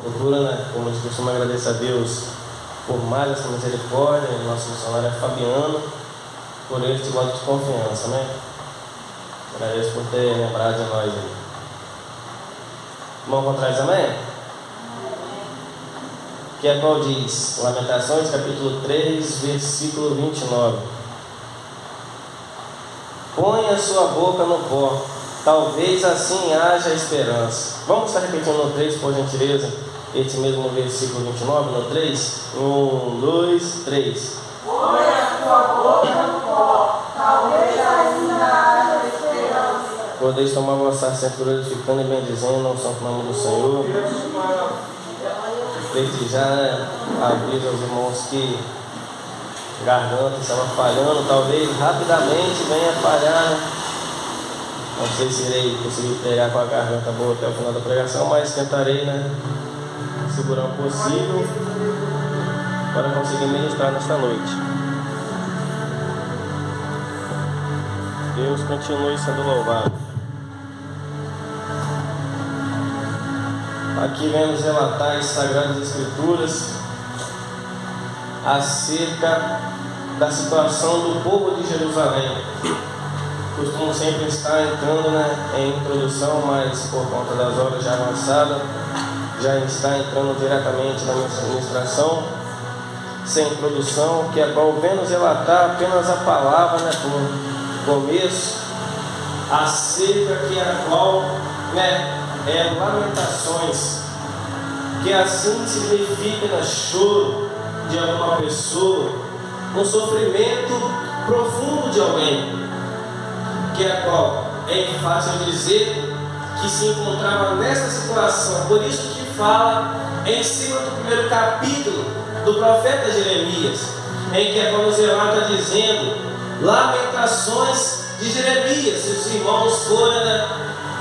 Procura, né? Como a gente costuma agradecer a Deus por mais essa misericórdia, nosso missionário é Fabiano, por esse voto de confiança, né? Agradeço por ter lembrado de nós aí. Irmão contrário também? Que é qual diz? Lamentações, capítulo 3, versículo 29. Põe a sua boca no pó, talvez assim haja esperança. Vamos estar repetindo no 3, por gentileza, esse mesmo versículo 29, no 3? 1, 2, 3. Põe a sua boca no pó, talvez ainda haja esperança. Podeis tomar vossa assento, glorificando e bendizendo o santo nome do Senhor. Desde já aviso aos irmãos que garganta estava falhando, talvez rapidamente venha falhar, né? Não sei se irei conseguir pregar com a garganta boa até o final da pregação, mas tentarei, né, segurar o possível para conseguir ministrar nesta noite. Deus continue sendo louvado. Aqui vemos relatar as Sagradas Escrituras acerca da situação do povo de Jerusalém. Costumo sempre estar entrando, né, em introdução, mas por conta das horas já avançadas, já está entrando diretamente na ministração, sem introdução, que é a qual vemos relatar apenas a palavra, né, por começo, acerca que a qual, né, é lamentações, que assim significa, né, choro de alguma pessoa, um sofrimento profundo de alguém, que é a qual é fácil dizer que se encontrava nessa situação. Por isso que fala em cima do primeiro capítulo do profeta Jeremias, em que a qual nos relata dizendo lamentações de Jeremias. Se os irmãos forem, né,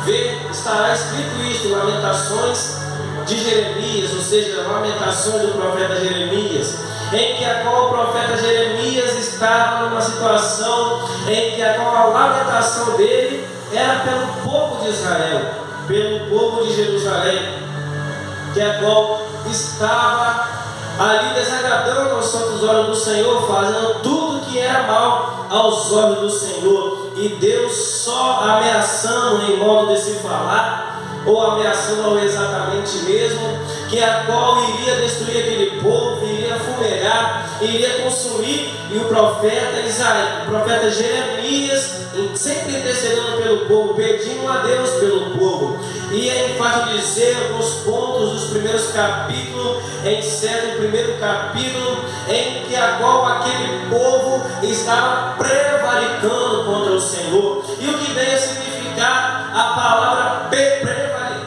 ver, estará escrito isso, lamentações de Jeremias, ou seja, lamentações do profeta Jeremias, em que a qual o profeta Jeremias estava numa situação em que a qual a lamentação dele era pelo povo de Israel, pelo povo de Jerusalém, que a qual estava ali desagradando aos santos olhos do Senhor, fazendo tudo que era mal aos olhos do Senhor, e Deus só ameaçando em modo de se falar, ou ameaçando exatamente mesmo, que a qual iria destruir aquele povo, iria fumegar, iria consumir, e o profeta Jeremias, sempre intercedendo pelo povo, pedindo a Deus pelo povo. E é fácil dizer alguns pontos dos primeiros capítulos, encerra o primeiro capítulo, em que a qual aquele povo estava prevaricando contra o Senhor. E o que vem a significar a palavra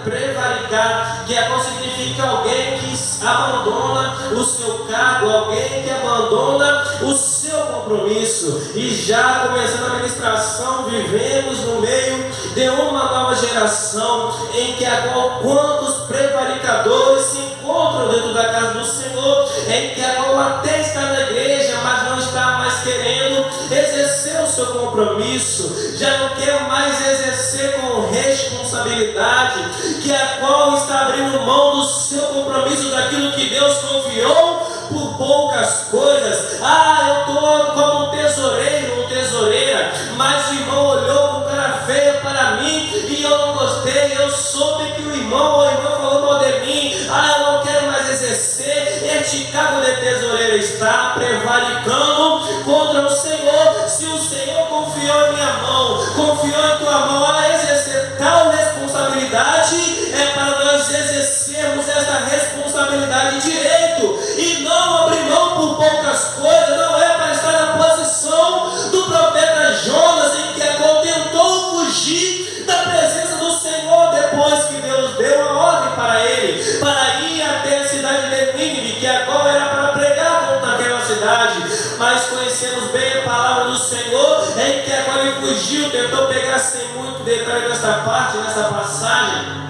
prevaricar, que é qual significa alguém que abandona o seu cargo, alguém que abandona o seu compromisso. E já começando a ministração, vivemos no meio de uma nova geração, em que a qual quantos prevaricadores se encontram dentro da casa do Senhor, em que a qual até está na igreja, mas não está mais querendo exercer o seu compromisso, já não quer mais exercer com responsabilidade, que a qual está abrindo mão do seu compromisso, daquilo que Deus confiou por poucas coisas. Eu estou como um tesoureiro, uma tesoureira, mas o irmão olhou com cara feia para mim e eu não gostei. Eu soube que o irmão ou a irmã falou mal de mim, eu não quero mais exercer. Este cargo de tesoureira está prevaricando contra o Senhor. Se o Senhor confiou em minha mão, confiou em tua mão a exercer tal responsabilidade, é para nós exercermos esta responsabilidade direito e não abrir mão por poucas coisas. Não é para estar na posição do profeta Jonas, em que a qual tentou fugir da presença do Senhor depois que Deus deu a ordem para ele, para ir até a cidade de Nínive, que a qual era para pregar contra aquela cidade. Mas conhecemos bem a palavra do Senhor, em que a qual ele fugiu, tentou pegar sem muito detalhe nesta parte, nessa passagem.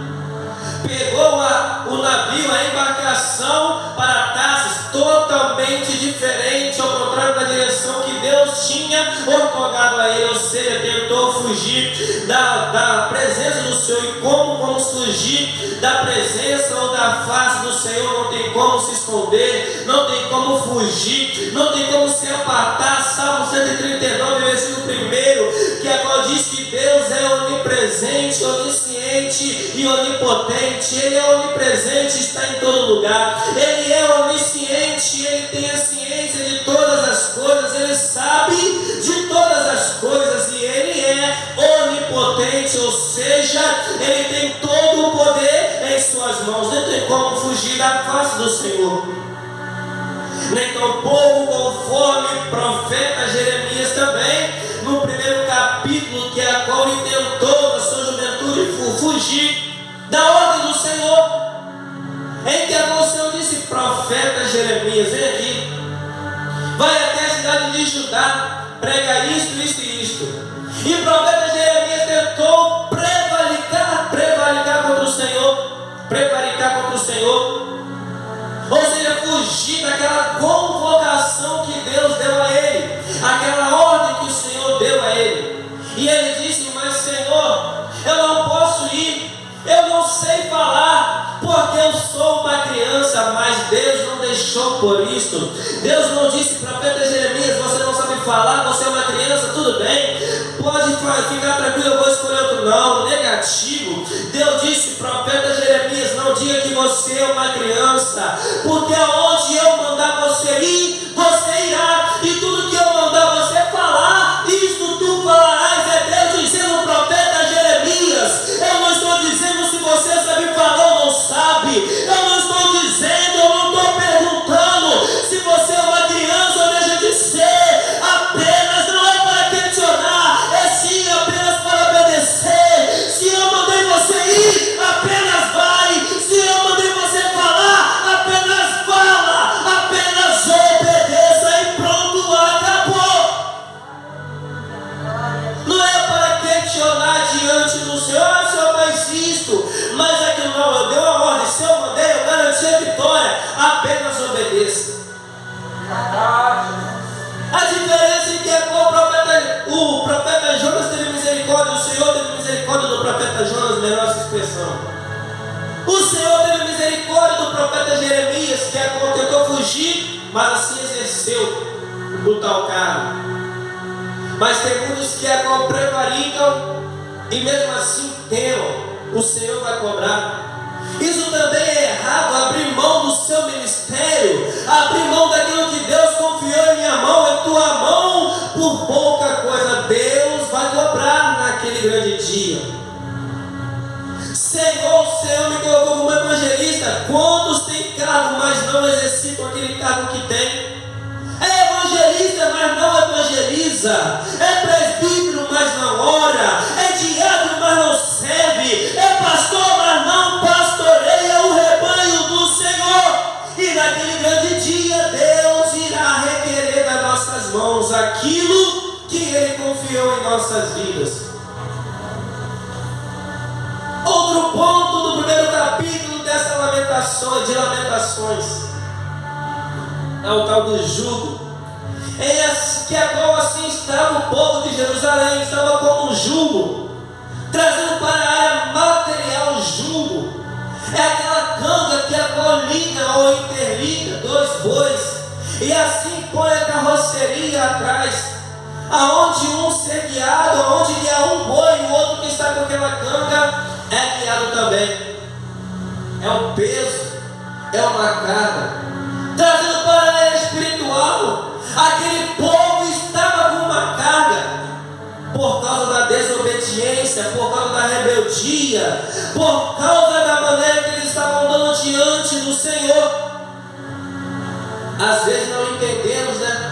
Pegou o navio, a embarcação para Tarsis, totalmente diferente, ao contrário da direção que Deus tinha ordenado a ele, ou seja, tentou fugir da presença do Senhor. E como como fugir da presença ou da face do Senhor, não tem como se esconder, não tem como fugir, não tem como se apartar. Salmo 139, versículo 1, que a qual diz que Deus é onipresente, onisciente e onipotente. Ele é onipresente, está em todo lugar. Ele é onisciente, ele tem a ciência de todas as coisas, ele sabe de todas as coisas, e ele é onipotente, ou seja, ele tem todo o poder em suas mãos. Não tem como fugir da face do Senhor. Nem tampouco, conforme o profeta Jeremias também, no primeiro capítulo, que é a qual ele tentou na sua juventude fugir da ordem do Senhor, em que o Senhor disse: profeta Jeremias, vem aqui, vai até a cidade de Judá, prega isto, isto e isto. E o profeta Jeremias tentou prevaricar contra o Senhor, ou seja, fugir daquela convocação que Deus deu a ele, aquela ordem que o Senhor deu a ele. E ele disse: mas Senhor, eu não posso ir, eu não sei falar, porque eu sou uma criança. Mas Deus não deixou por isso. Deus não disse: profeta Jeremias, você não sabe falar, você é uma criança, tudo bem, pode ficar tranquilo, eu vou escolher outro. Não, negativo. Deus disse: profeta Jeremias, não diga que você é uma criança, porque aonde eu mandar você ir, você irá, e tudo que eu mandar você falar, isto tu falarás. É Deus dizendo: profeta Jeremias, eu não estou dizendo se você sabe falar ou não sabe, eu não estou dizendo, eu não estou perguntando se você é uma criança ou deixa de ser. Apenas não é para questionar, é sim apenas para obedecer. Se eu mandei você ir, apenas vai. Se eu mandei você falar, apenas fala, apenas obedeça e pronto, acabou. Não é para questionar diante do Senhor: ah, Senhor, faz isto, mas aquilo não, eu dei uma ordem, se eu mandei, eu garanti a vitória, apenas obedeça. A diferença é que o profeta Jonas teve misericórdia, o Senhor teve misericórdia do profeta Jonas, melhor essa expressão. O Senhor teve misericórdia do profeta Jeremias, que tentou fugir, mas assim exerceu o tal cargo. Mas tem muitos que prevaricam e mesmo assim temam, o Senhor vai cobrar. Isso também é errado, abrir mão do seu ministério, abrir mão daquilo que Deus confiou em minha mão, em tua mão, por pouca coisa. Deus vai cobrar naquele grande dia. Senhor, o Senhor me colocou como evangelista. Quantos têm cargo, mas não exercitam aquele cargo que tem? É evangelista, mas não evangeliza. É presbítero, mas não ora. É diácono, mas não serve. É pastor, mas não pastoreia o rebanho do Senhor. E naquele grande dia, Deus irá requerer das nossas mãos aquilo que Ele confiou em nossas vidas. Outro ponto do primeiro capítulo dessa Lamentações é o tal do jugo, que a qual assim estava o povo de Jerusalém, estava como um jugo, trazendo para a área material. Jugo é aquela canga que a qual liga ou interliga dois bois, e assim põe a carroceria atrás, aonde um ser guiado, aonde guia um boi, e o outro que está com aquela canga é guiado também. É um peso, é uma carga. Trazendo para a área espiritual, aquele povo estava com uma carga, por causa da desobediência, por causa da rebeldia, por causa da maneira que eles estavam andando diante do Senhor. Às vezes não entendemos, né?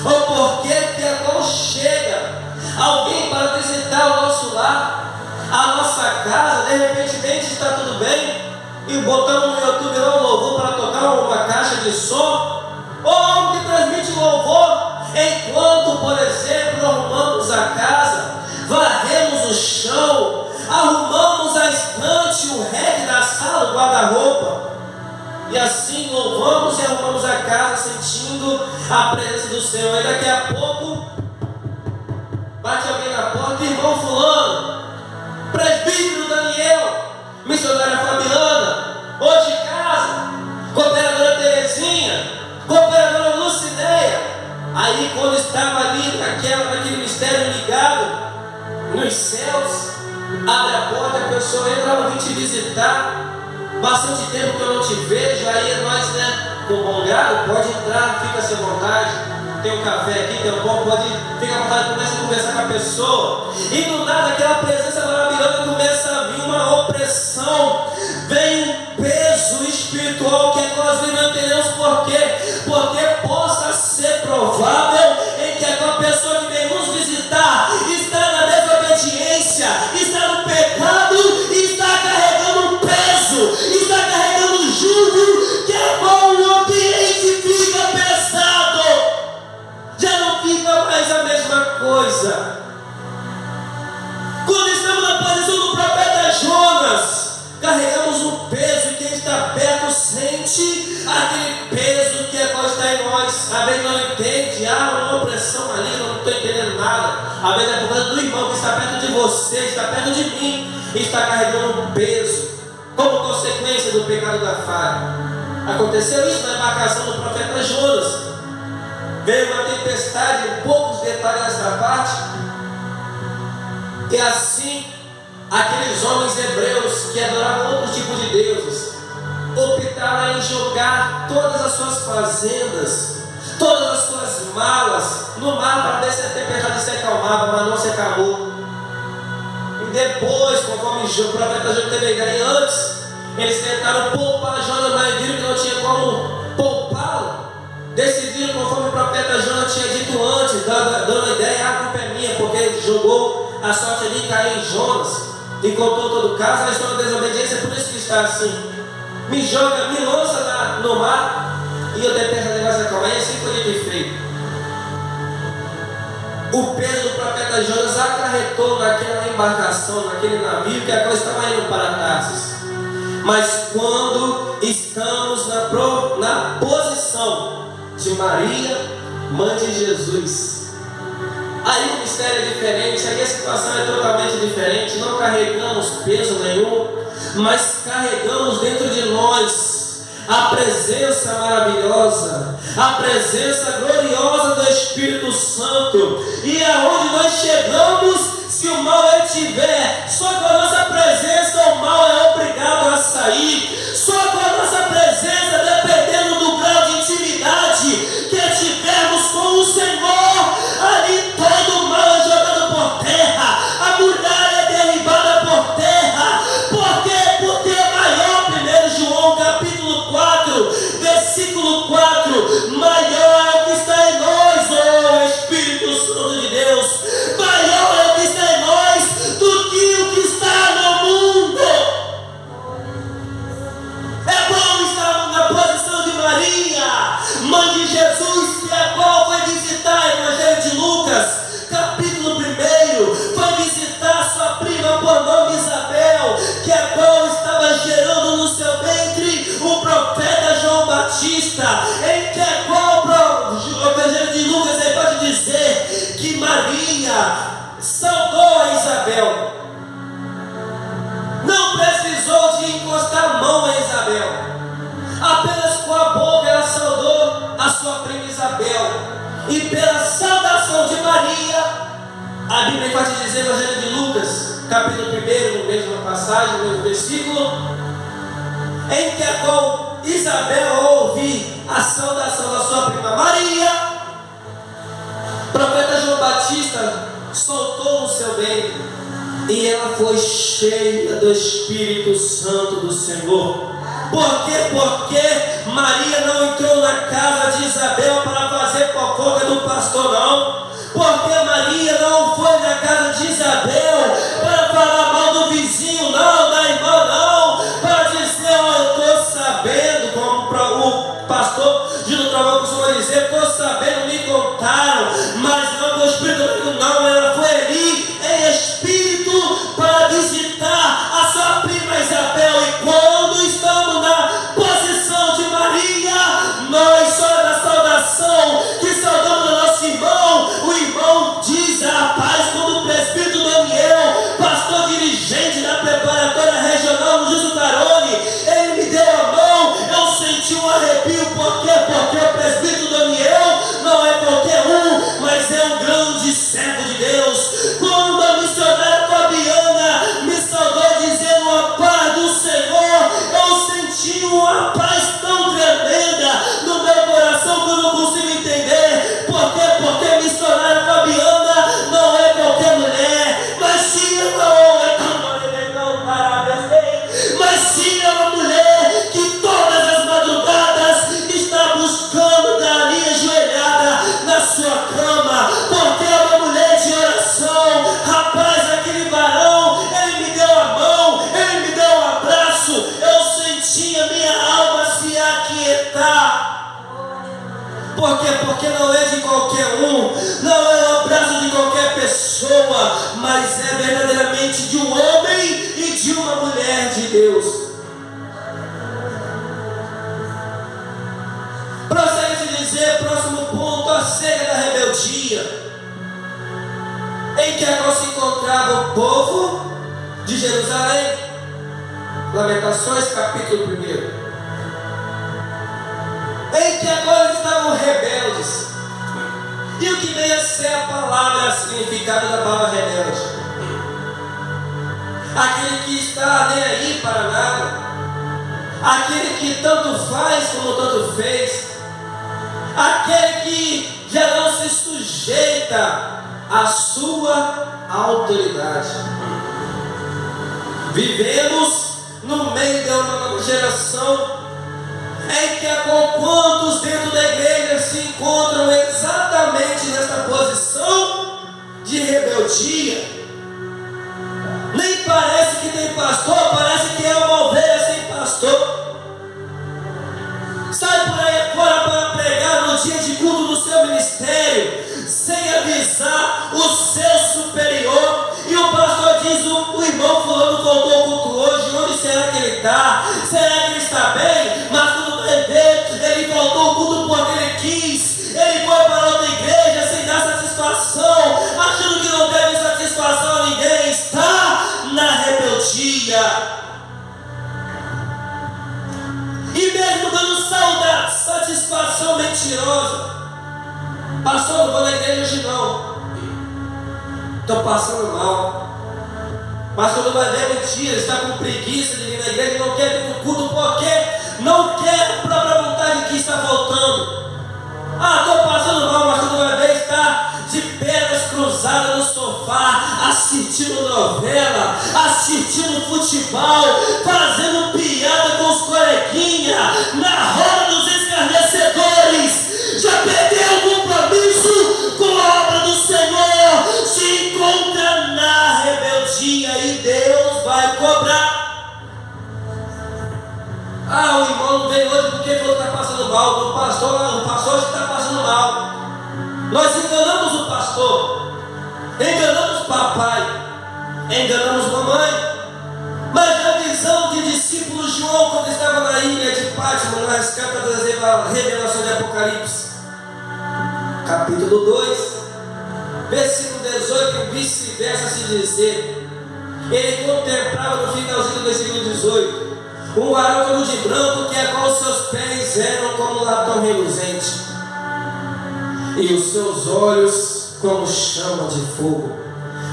Ou por que a qual chega alguém para visitar o nosso lar, a nossa casa, de repente está tudo bem, e botamos no YouTube lá um louvor para tocar uma caixa de som, ou algo que transmite louvor, enquanto, por exemplo, arrumamos a casa, varremos o chão, arrumamos a estante, o rack da sala, o guarda-roupa, e assim louvamos e arrumamos a casa, sentindo a presença do Senhor. E daqui a pouco bate alguém na porta: irmão fulano, presbítero Daniel, nos céus, abre a porta, a pessoa entra, ela vem te visitar, bastante tempo que eu não te vejo, aí nós, com bom grado, pode entrar, fica-se à vontade, tem um café aqui, tem um pão, pode ficar à vontade, começa a conversar com a pessoa, e do nada aquela presença maravilhosa começa a vir uma opressão, vem um peso espiritual que nós não entendemos por quê, porque possa ser provável em que aquela pessoa que vem nos visitar está na desobediência, está no pecado, está carregando um peso, está carregando um jugo, que é bom, o ambiente fica pesado, já não fica mais a mesma coisa. Quando estamos na posição do profeta Jonas, carregamos um peso, e quem está perto sente aquele peso que é qual está em nós. Às vezes não entende, uma opressão ali, eu não estou entendendo nada. Às vezes é por causa do irmão que está perto de você, está perto de mim, e está carregando um peso, como consequência do pecado da falha. Aconteceu isso na embarcação do profeta Jonas. Veio uma tempestade, poucos detalhes desta parte, e assim aqueles homens hebreus que adoravam outro tipo de deuses optaram em jogar todas as suas fazendas, todas as suas malas no mar para ver se a tempestade se acalmava, mas não se acalmou. E depois, conforme o profeta Jonas teve a ideia antes, eles tentaram poupar Jonas, mas viram que não tinha como poupá-lo. Decidiram, conforme o profeta Jonas tinha dito antes, dando a ideia, a culpa é minha, porque ele jogou a sorte ali e caiu em Jonas, e contou todo o caso. A história da desobediência, por isso que está assim: me joga, me lança no mar, e eu detesto a negócio da calma. E assim foi dito e feito. O peso do profeta Jonas acarretou naquela embarcação, naquele navio, que a coisa estava indo para Tarsis. Mas quando estamos na posição de Maria, mãe de Jesus, aí o mistério é diferente, aí a situação é totalmente diferente. Não carregamos peso nenhum, mas carregamos dentro de nós a presença maravilhosa, a presença gloriosa do Espírito Santo. E aonde nós chegamos, se o mal estiver, só com a nossa presença o mal é obrigado a sair. Só com a nossa presença, dependendo do grau de intimidade que tivermos com o Senhor, ali todo o mal é jogado por terra, a muralha é derribada por terra. Por quê? Porque é maior, 1 João capítulo 4, versículo 4, maior é o que está em nós, ó Espírito Santo de Deus, maior é o que está em nós do que o que está no mundo. É bom estar na posição de Maria, mãe de Jesus, que a qual foi visitar o Evangelho de Lucas, capítulo 1, foi visitar sua prima por nome Isabel, que a qual estava gerando no seu ventre o profeta João Batista, em que a qual o Evangelho de Lucas ele pode dizer que Maria saudou a Isabel. Não precisou de encostar a mão a Isabel, apenas com a boca ela saudou a sua prima Isabel. E pela saudação de Maria, a Bíblia pode dizer no Evangelho de Lucas, capítulo 1, no mesmo passagem, no mesmo versículo, em que a qual Isabel, ao ouvir a saudação da sua prima Maria, o profeta João Batista soltou no seu ventre, e ela foi cheia do Espírito Santo do Senhor. Por quê? Porque Maria não entrou na casa de Isabel para fazer fofoca do pastor, não. Porque Maria não foi na casa de Isabel para falar mal do vizinho, não, da irmã, não, para dizer, eu estou sabendo, como o pastor Gino Trovão costuma dizer, estou sabendo, me contaram, mas não do Espírito, não, ela foi ali em espírito para visitar a sua prima Isabel. E quando estamos na posição de Maria, nós só na saudação que saudamos o nosso irmão, o irmão diz a paz, quando o presbítero Daniel mas é verdadeiramente de um homem e de uma mulher de Deus. Prossegue de dizer, próximo ponto, a cega da rebeldia, em que agora se encontrava o povo de Jerusalém. Lamentações, capítulo 1. Em que agora estavam rebeldes. E o que vem a ser a palavra, significado da palavra rebelde? Aquele que está nem aí para nada, aquele que tanto faz como tanto fez, aquele que já não se sujeita à sua autoridade. Vivemos no meio de uma nova geração em que há quantos dentro da igreja se encontram exatamente nessa posição de rebeldia. Nem parece que tem pastor, parece que é uma ovelha sem pastor. Sai por aí fora para pregar no dia de culto do seu ministério, sem avisar o seu superior. E o pastor diz, o irmão fulano voltou ao culto hoje, onde será que ele está? Será que ele está bem? Mas quando vai ver, ele voltou ao culto porque ele quis. Ele foi para outra igreja sem dar satisfação, achando que não deve satisfação a ninguém. Está na rebeldia. E mesmo dando saudade, satisfação mentirosa. Pastor, não vou na igreja hoje não, estou passando mal. Mas quando vai ver mentira, está com preguiça de vir na igreja, não quer vir no culto porque não quer a própria vontade que está faltando. Estou passando mal, mas quando vai ver está de pernas cruzadas no sofá, assistindo novela, assistindo futebol, fazendo piada com os coleguinhas, na roda dos escarnecedores. Já perdeu o compromisso com a obra do Senhor, se encontra na rebeldia e Deus vai cobrar. O irmão não veio hoje porque ele está passando mal. O pastor está passando mal. Nós enganamos o pastor, enganamos o papai, enganamos a mamãe. Mas na visão de discípulo João, quando estava na ilha de Pátimo, na escada da revelação de Apocalipse, capítulo 2, versículo 18, e vice-versa se dizer, ele contemplava no finalzinho do versículo 18, um garoto de branco que a qual seus pés eram como latão reluzente, e os seus olhos como chama de fogo.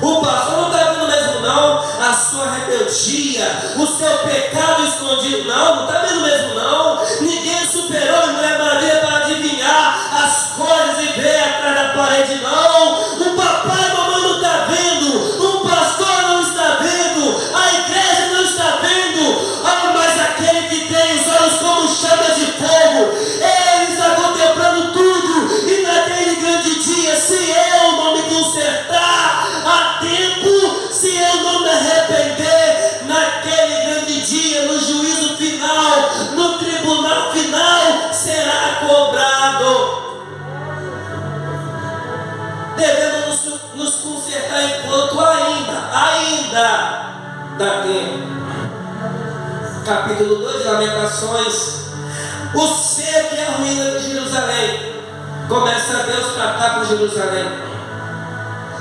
O pastor não está vendo mesmo não a sua rebeldia, o seu pecado escondido, não está vendo mesmo não. Ninguém superou a Mulher Maravilha para adivinhar as coisas e ver atrás da parede, não. O papai e a mamãe não está vendo, o pastor não está vendo, a igreja não está vendo. Mas aquele que tem os olhos como chama de fogo, ele está contemplando tudo. E naquele grande dia, se eu não me consertar a tempo, se eu não me arrepender, naquele grande dia, no juízo final, no tribunal final, será cobrado. Devemos nos consertar enquanto ainda dá tempo. Capítulo 2 de Lamentações. O cerco e a ruína de Jerusalém. Começa Deus a tratar com Jerusalém.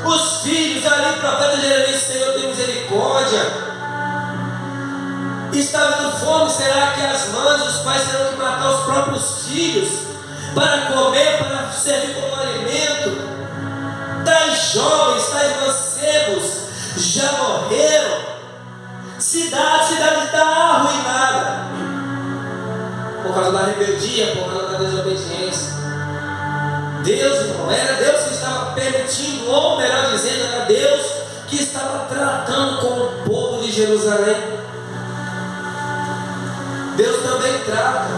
Os filhos ali, o profeta Jeremias, Senhor, tem misericórdia. Está vindo fome, será que as mães, os pais terão que matar os próprios filhos para comer, para servir como alimento? Tais jovens, tais mancebos já morreram. Cidade está arruinada por causa da rebeldia, por causa da desobediência. Deus, irmão, era Deus que estava permitindo, ou melhor dizendo, era Deus que estava tratando com o povo de Jerusalém. Deus também trata,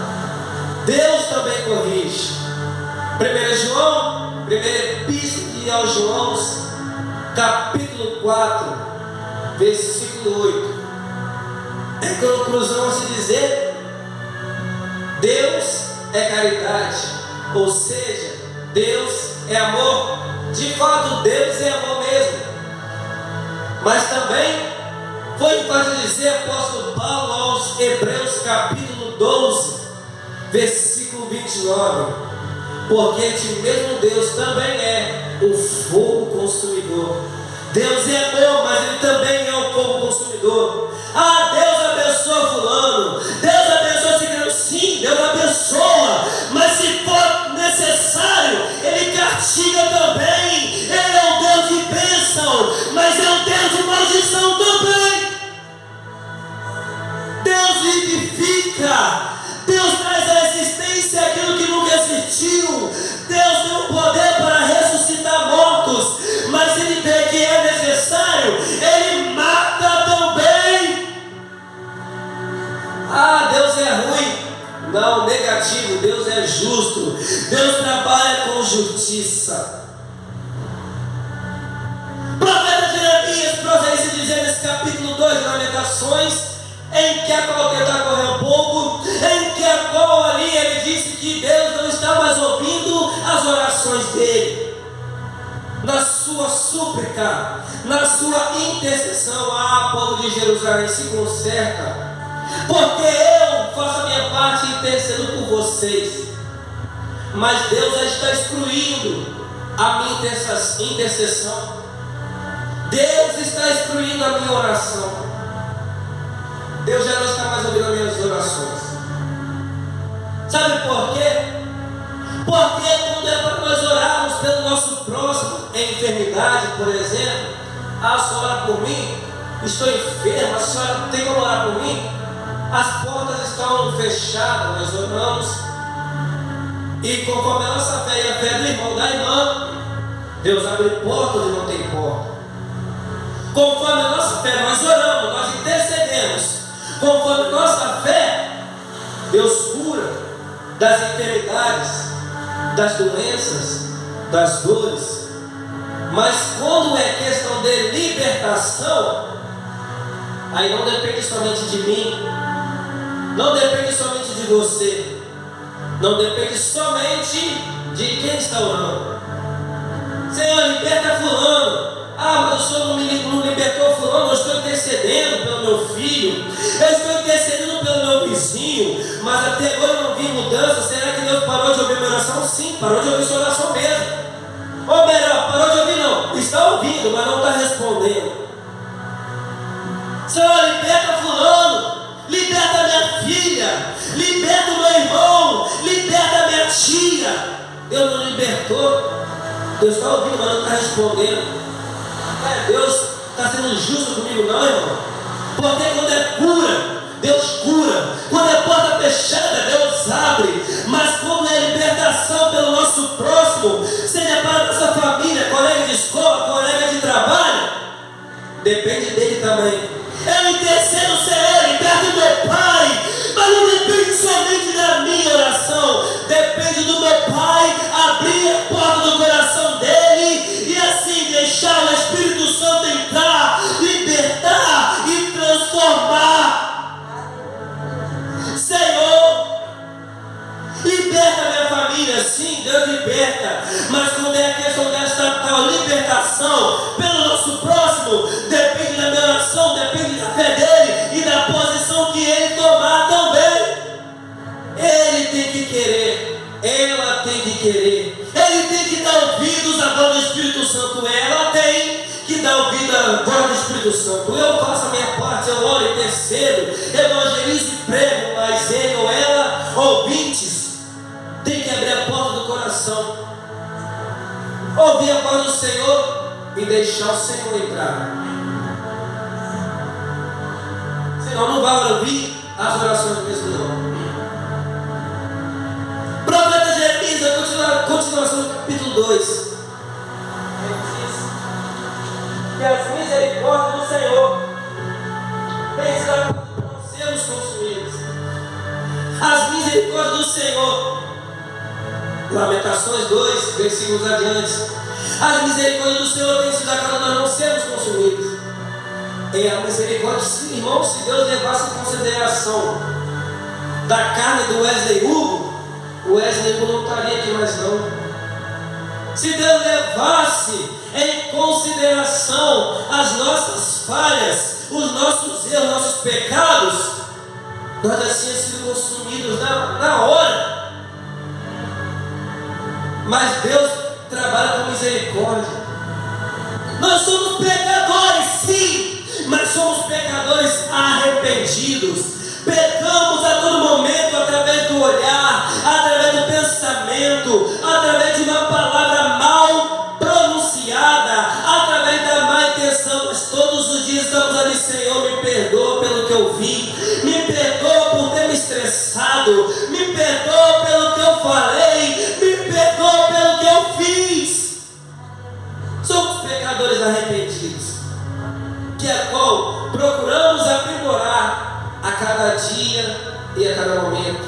Deus também corrige. 1 João, primeira epístola aos João, capítulo 4, versículo 8. É conclusão a se dizer, Deus é caridade, ou seja, Deus é amor. De fato, Deus é amor mesmo. Mas também foi para dizer apóstolo Paulo aos Hebreus capítulo 12, versículo 29, porque este mesmo Deus também é o fogo consumidor. Deus é amor, mas Ele também é o fogo consumidor. Ah, Deus abençoa fulano, Deus abençoa ciclano. Sim, Deus abençoa, mas se for necessário, Ele castiga também. Ele é um Deus de bênção, mas é um Deus de maldição também. Deus vivifica, Deus traz à existência aquilo que nunca existiu. Deus tem o poder para ressuscitar mortos, mas se Ele vê que é necessário, Ele mata também. Ah, Deus é ruim. Não, negativo. Deus é justo. Deus trabalha com justiça. O profeta Jeremias prossegue dizer nesse capítulo 2 de Lamentações, em que a qual tentar correr um pouco, em que a qual ali ele disse que Deus não está mais ouvindo as orações dele. Na sua súplica, na sua intercessão, povo de Jerusalém, se conserta, porque eu faço a minha parte e intercedo por vocês. Mas Deus já está excluindo a minha intercessão. Deus está excluindo a minha oração. Deus já não está mais ouvindo as minhas orações. Sabe por quê? Porque quando é para nós orarmos pelo nosso próximo, em enfermidade, por exemplo, a senhora ora por mim, estou enfermo, a senhora tem como orar por mim? As portas estão fechadas, nós oramos, e conforme a nossa fé e a fé do irmão, da irmã, Deus abre portas onde não tem porta. Conforme a nossa fé, nós oramos, nós intercedemos. Conforme a nossa fé, Deus cura das enfermidades, das doenças, das dores. Mas quando é questão de libertação, aí não depende somente de mim, não depende somente de você, não depende somente de quem está orando. Senhor, liberta fulano. Mas o Senhor não libertou fulano. Eu estou intercedendo pelo meu filho, eu estou intercedendo pelo meu vizinho, mas até agora eu não vi mudança. Será que Deus parou de ouvir minha oração? Sim, parou de ouvir sua oração mesmo. Ou melhor, parou de ouvir não, está ouvindo, mas não está respondendo. Senhor, liberta fulano, liberta minha filha, liberta o meu irmão, liberta minha tia. Deus não libertou. Deus está ouvindo, mas não está respondendo. Deus está sendo justo comigo, não, irmão? Porque quando é cura, Deus cura. Quando é porta fechada, Deus abre. Mas quando é libertação pelo nosso próximo, seja para a nossa família, colega de escola, colega de trabalho, depende dele também. Eu intercedo, Senhor, liberta o meu pai, mas não depende somente da minha oração, depende do meu pai abrir a porta do coração dele e assim deixar o Espírito Santo entrar, libertar e transformar. Senhor, liberta a minha família. Sim, Deus liberta, mas quando é a questão desta tal libertação pelo nosso próximo, depende da minha oração, depende da fé dele e da posição que ele tomar também. Ele tem que querer, ela tem que querer, ele tem que dar ouvidos à voz do Espírito Santo, ela tem que dar ouvido à voz do Espírito Santo. Eu faço a minha parte, eu oro, intercedo, evangelizo e prego, mas ele ou ela, ouvintes, tem que abrir a porta do coração, ouvir a voz do Senhor e deixar o Senhor entrar. Senão não vai ouvir as orações mesmo não. Profeta Jeremias, continuação do capítulo 2. Ele diz que as misericórdias do Senhor têm sido para não sermos consumidos. As misericórdias do Senhor, Lamentações 2, versículos adiante. As misericórdias do Senhor têm sido para nós não sermos consumidos. É a misericórdia, irmão, se Deus levasse em consideração da carne do Wesley Hugo, o Wesley Hugo não estaria aqui mais não. Se Deus levasse em consideração as nossas falhas, os nossos erros, nossos pecados, nós já tínhamos sido consumidos na hora. Mas Deus trabalha com misericórdia. Nós somos pecadores, sim, mas somos pecadores arrependidos. Pecamos a todo momento através do olhar, através do pensamento, através de uma palavra mal pronunciada, através da má intenção. Mas todos os dias estamos ali: Senhor, me perdoa pelo que eu vi, me perdoa por ter me estressado, me perdoa pelo que eu falei, me perdoa pelo que eu fiz. Somos pecadores arrependidos, que a qual procuramos aprimorar a cada dia e a cada momento.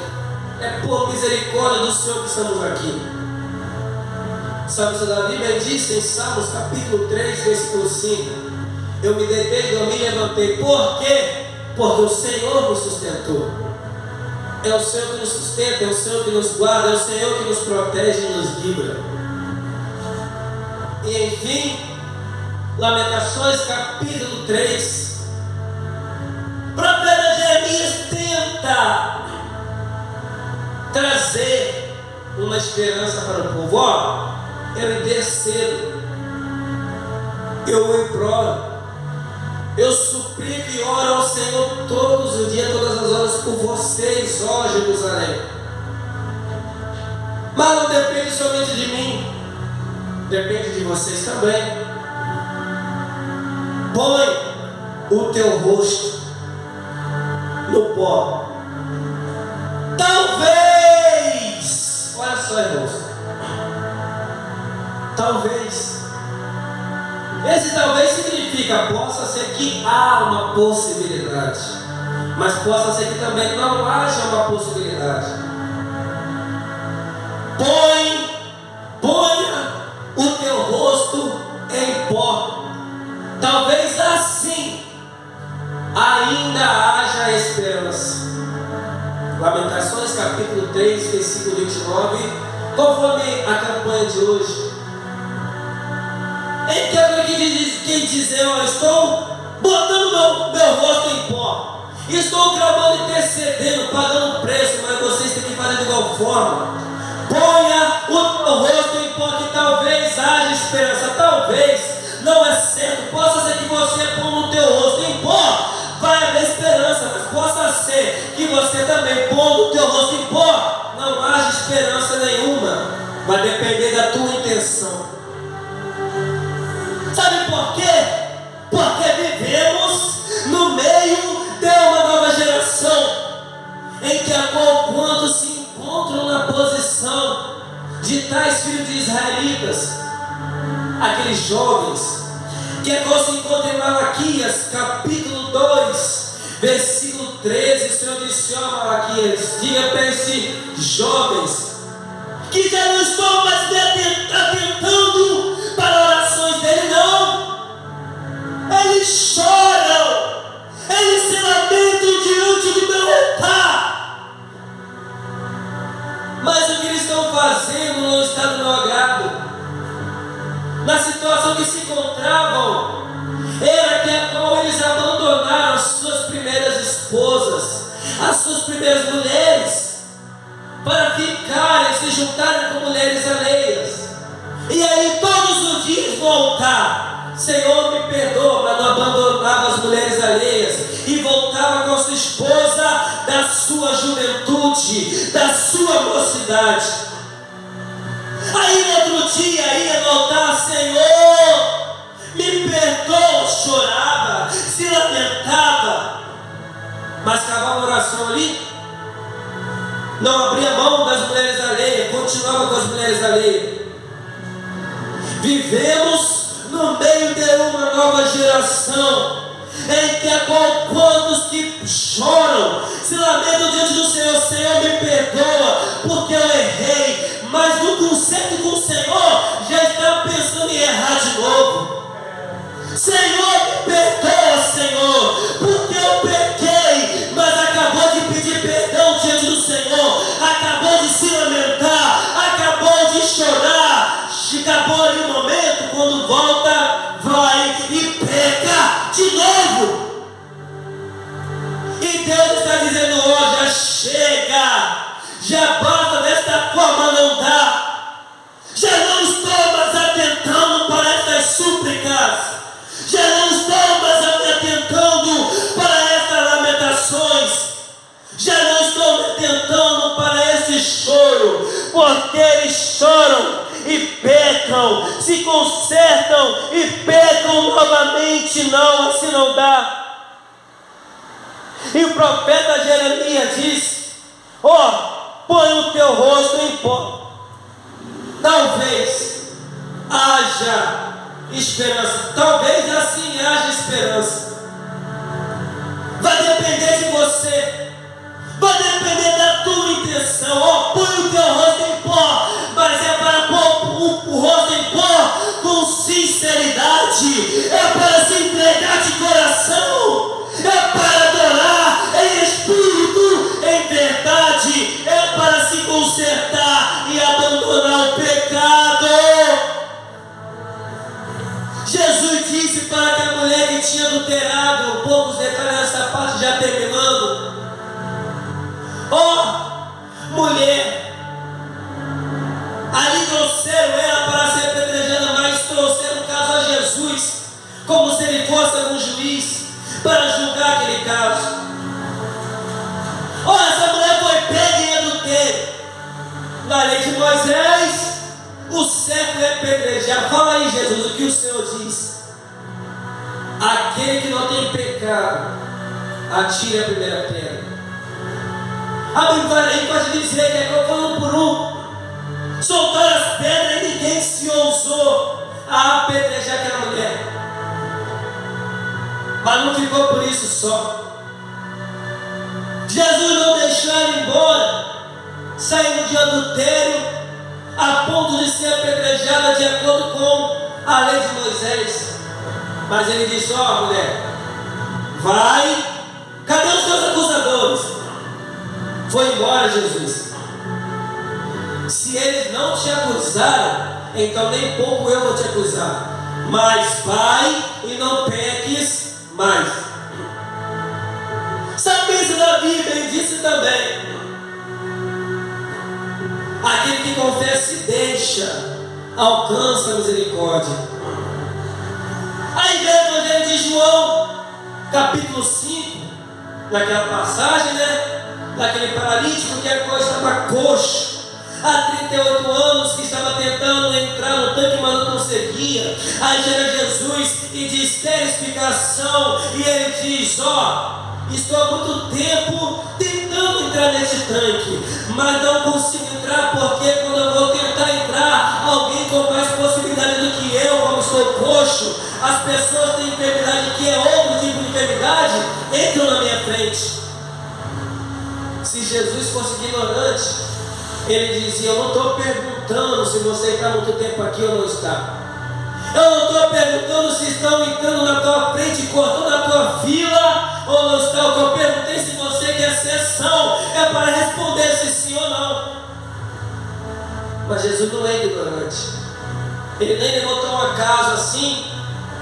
É por misericórdia do Senhor que estamos aqui. Salmo Davi bem disse em Salmos capítulo 3, versículo 5: eu me deitei e me levantei. Por quê? Porque o Senhor nos sustentou. É o Senhor que nos sustenta, é o Senhor que nos guarda, é o Senhor que nos protege e nos livra. E enfim, Lamentações capítulo 3, o profeta Jeremias tenta trazer uma esperança para o povo. Ó, eu intercedo, eu imploro, eu suplico e oro ao Senhor todos os dias, todas as horas por vocês, ó Jerusalém. Mas não depende somente de mim, depende de vocês também. Põe o teu rosto no pó. Talvez, olha só, irmãos, talvez, esse talvez significa, possa ser que há uma possibilidade, mas possa ser que também não haja uma possibilidade. Ponha o teu rosto em pó. Talvez assim ainda haja esperança. Lamentações capítulo 3, versículo 29, conforme a campanha de hoje. Em que alguém quem dizer: eu estou botando meu rosto em pó, estou clamando, intercedendo, pagando preço, mas vocês têm que fazer de igual forma. Ponha o rosto em pó, que talvez haja esperança. Talvez, não é certo, possa ser que você ponha o teu rosto em pó, vai haver esperança, mas possa ser que você também ponha o teu rosto em pó, não haja esperança nenhuma. Vai depender da tua intenção. Sabe por quê? Porque vivemos no meio de uma nova geração, em que a qual quantos se encontram na posição de tais filhos de israelitas, aqueles jovens, que é como se encontra em Malaquias capítulo 2, versículo 13. O Senhor disse: ó Malaquias, diga para esses jovens que já não estão mais me atentando para orações dele, não. Eles choram, eles se lamentam diante do meu altar, mas o que eles estão fazendo não está do meu agrado. Na situação que se encontravam, era que a qual eles abandonaram as suas primeiras esposas, as suas primeiras mulheres, para ficarem, se juntarem com mulheres alheias. E aí todos os dias no altar: Senhor, me perdoa, mas não abandonava as mulheres alheias, e voltava com a sua esposa da sua juventude, da sua mocidade. Aí no outro dia ia no altar: Senhor, me perdoa, chorava, se lamentava, mas cavava oração ali, não abria mão das mulheres alheias, continuava com as mulheres alheias. Vivemos no meio de uma nova geração, em que a qual quantos que choram, se lamentam diante do Senhor: Senhor, me perdoa, porque eu errei, mas no conceito com o Senhor já está pensando em errar de novo. Senhor, me perdoa, Senhor, porque eu pequei, mas acabou de pedir perdão diante do Senhor, acabou de se lamentar, acabou de chorar, acabou ali um momento quando volta, vai e peca de novo. E Deus está dizendo hoje: já chega, já basta, desta forma não dá. Já não estou mais atentando para estas súplicas, já não estou mais atentando para estas lamentações, já não estou me atentando para esse choro, porque eles choram e pecam, se consertam e pecam novamente. Não, assim não dá. E o profeta Jeremias diz: põe o teu rosto em pó, talvez haja esperança, talvez assim haja esperança. Vai depender de você, vai depender da tua intenção. Põe o teu rosto em pó, mas é para pôr o rosto em pó com sinceridade, é para se entregar de coração, é para adorar em espírito, em verdade, é para se consertar e abandonar o pecado. Jesus disse para aquela mulher que tinha adulterado, poucos detalhes nessa parte, já terminando: mulher, ali trouxeram ela para ser apedrejada, mas trouxeram o caso a Jesus, como se ele fosse um juiz para julgar aquele caso. Essa mulher foi pega em adultério. Na lei de Moisés, o certo é apedrejar. Fala aí, Jesus, o que o Senhor diz: aquele que não tem pecado, atire a primeira pedra. A Bíblia pode dizer que é falando por um, soltaram as pedras e ninguém se ousou a apedrejar aquela mulher. Mas não ficou por isso só. Jesus não deixou ela embora, saindo de adultério, a ponto de ser apedrejada de acordo com a lei de Moisés. Mas ele disse: mulher, vai, cadê os seus acusadores? Foi embora, Jesus. Se eles não te acusaram, então nem pouco eu vou te acusar. Mas vai e não peques mais. Sabe isso da Bíblia? Ele disse também: aquele que confessa e deixa, alcança a misericórdia. Aí vem o Evangelho de João, capítulo 5, naquela passagem, daquele paralítico que agora estava coxo, há 38 anos, que estava tentando entrar no tanque, mas não conseguia. Aí chega Jesus e diz: tem explicação. E ele diz: estou há muito tempo tentando entrar nesse tanque, mas não consigo entrar, porque quando eu vou tentar entrar, alguém com mais possibilidade do que eu, como estou coxo, as pessoas têm enfermidade que é outro tipo de enfermidade, entram na minha frente. Se Jesus fosse ignorante, ele dizia: eu não estou perguntando se você está muito tempo aqui ou não está. Eu não estou perguntando se estão entrando na tua frente, cortando a tua fila ou não está. O que eu perguntei se você quer sessão é para responder se sim ou não. Mas Jesus não é ignorante. Ele nem levantou um acaso assim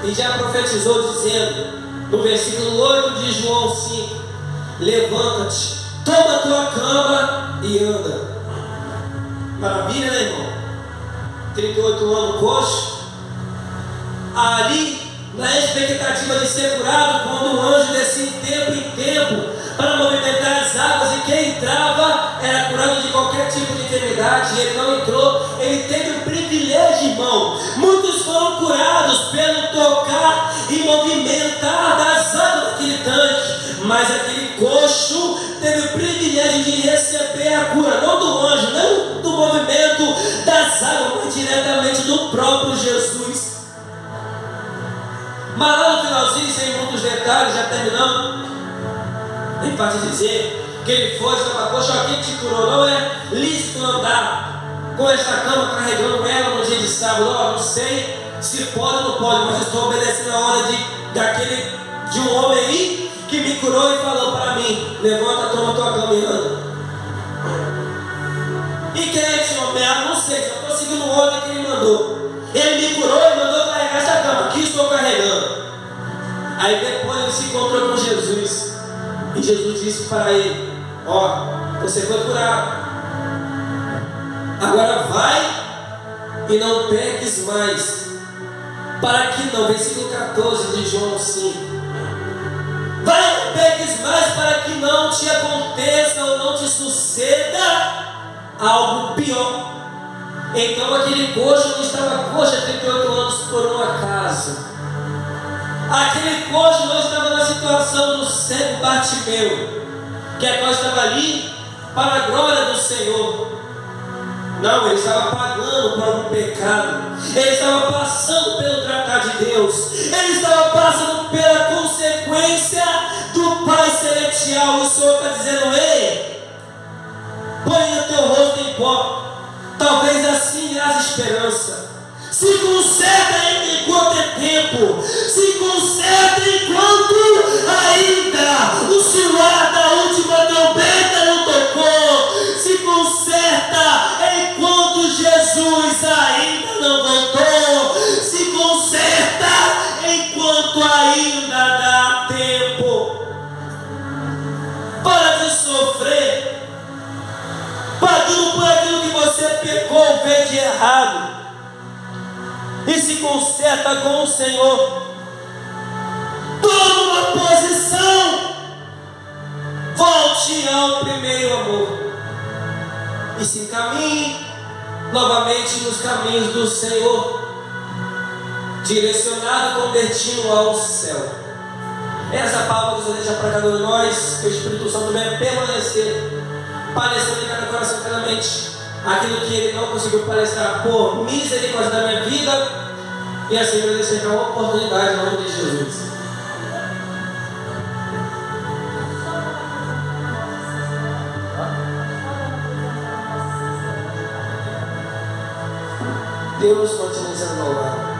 e já profetizou dizendo, no versículo 8 de João 5: levanta-te, toma a tua cama e anda. Maravilha, né, irmão? 38 anos coxo, ali na expectativa de ser curado, quando o anjo descia de tempo em tempo para movimentar as águas, e quem entrava era curado de qualquer tipo de enfermidade. E ele não entrou, ele teve o privilégio, irmão. Muitos foram curados pelo tocar e movimentar das águas daquele tanque, mas aquele coxo teve o privilégio de receber a cura, não do anjo, não do movimento das águas, mas diretamente do próprio Jesus. Mas lá no finalzinho, sem muitos detalhes, já terminando, nem para te dizer que ele foi, estava coxo, quem te curou? Não é lícito andar com esta cama carregando ela no dia de sábado. Não sei se pode ou não pode, mas estou obedecendo a ordem de um homem aí que me curou e falou para mim: levanta, toma tua cama e anda. E quem é esse homem? Não sei, só estou seguindo o ordem que ele mandou. Ele me curou e mandou para ficou carregando. Aí depois ele se encontrou com Jesus. E Jesus disse para ele: ó, você foi curado. Agora vai e não peques mais. Para que não, versículo 14 de João 5. Vai e não peques mais, para que não te aconteça ou não te suceda algo pior. Então aquele coxo não estava coxo há 38 anos por um acaso. Aquele coxo não estava na situação do cego Bartimeu, que agora estava ali para a glória do Senhor. Não, ele estava pagando por um pecado. Ele estava passando pelo tratar de Deus. Ele estava passando pela consequência do Pai Celestial. O Senhor está dizendo: ei, põe o teu rosto em pó. Talvez assim irás esperança. Se conserta enquanto é tempo. Se conserta enquanto ainda o Senhor da última trombeta não tocou. Se conserta enquanto Jesus ainda não voltou. Se conserta enquanto ainda dá tempo. Para de sofrer, pagando por aquilo que você pecou, fez de errado, e se conserta com o Senhor. Toma uma posição, volte ao primeiro amor e se encaminhe novamente nos caminhos do Senhor, direcionado com destino ao céu. Essa palavra que o Senhor deixa para cada um de nós, que o Espírito Santo venha permanecer, parecendo em cada coração, cada mente, aquilo que ele não conseguiu palestrar por misericórdia da minha vida, e assim eu desejo uma oportunidade em nome de Jesus. Deus continue sendo louvado.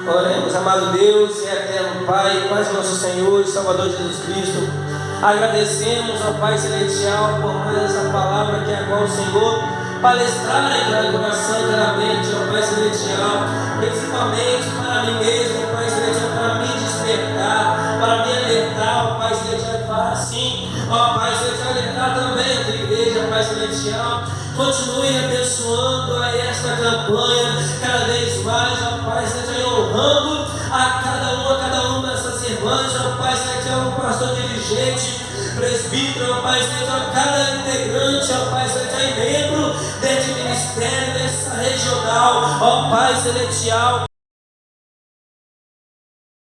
Oremos, amado Deus e eterno Pai, Pai de nosso Senhor e Salvador Jesus Cristo. Agradecemos ao Pai Celestial por mais essa palavra que agora o Senhor palestrar em cada coração, em cada mente, ó Pai Celestial, principalmente para mim mesmo, Pai Celestial, para me despertar, para me alertar, ó Pai Celestial, para assim, ó Pai Celestial, alertar também a tua igreja, Pai Celestial. Continue abençoando a esta campanha cada vez mais, ó Pai Celestial, honrando a cada uma dessas irmãs, ó Pai Celestial, o pastor dirigente, presbítero, ó Pai Celestial, cada integrante, ó Pai Celestial, e membro deste ministério, dessa regional, ó Pai Celestial,